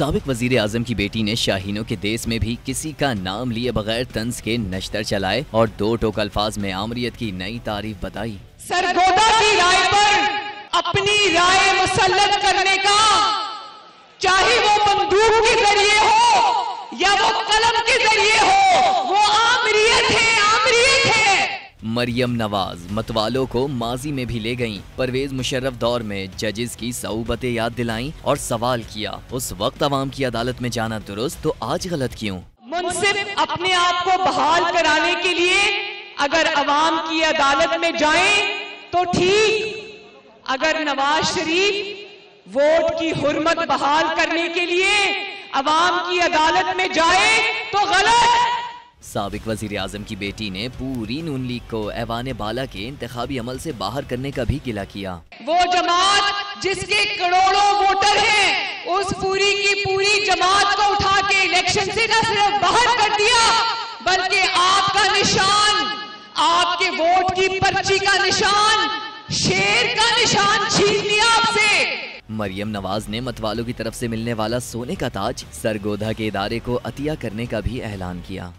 साबिक वजीर आजम की बेटी ने शाहीनों के देश में भी किसी का नाम लिए बगैर तंज के नश्तर चलाए और दो टोक अल्फाज में आमरीत की नई तारीफ बताई। सरगोदा की राय पर अपनी राय मुसल्लत करने का, चाहे वो बंदूक के जरिए हो या वो कलम के जरिए हो, वो आमरीत है, आमरीत है। मरियम नवाज मतवालों को माजी में भी ले गईं। परवेज मुशर्रफ दौर में जजेस की सऊबतें याद दिलाईं और सवाल किया, उस वक्त अवाम की अदालत में जाना दुरुस्त तो आज गलत क्यों? मुंसिफ अपने आप को बहाल कराने के लिए अगर अवाम की अदालत में जाएं तो ठीक, अगर नवाज शरीफ वोट की हुर्मत बहाल करने के लिए अवाम की अदालत में जाए तो गलत। साबिक वजीर आजम की बेटी ने पूरी नून लीग को ऐवान बाला के इंतखाबी अमल से बाहर करने का भी गिला किया। वो जमात जिसके करोड़ों वोटर हैं, उस पूरी की पूरी जमात को उठा के इलेक्शन से न सिर्फ बाहर कर दिया, बल्कि आपका निशान, आपके वोट की पर्ची का निशान, शेर का निशान छीन लिया आपसे। मरियम नवाज ने मतवालों की तरफ से मिलने वाला सोने का ताज सरगोधा के इदारे को अतिया करने का भी ऐलान किया।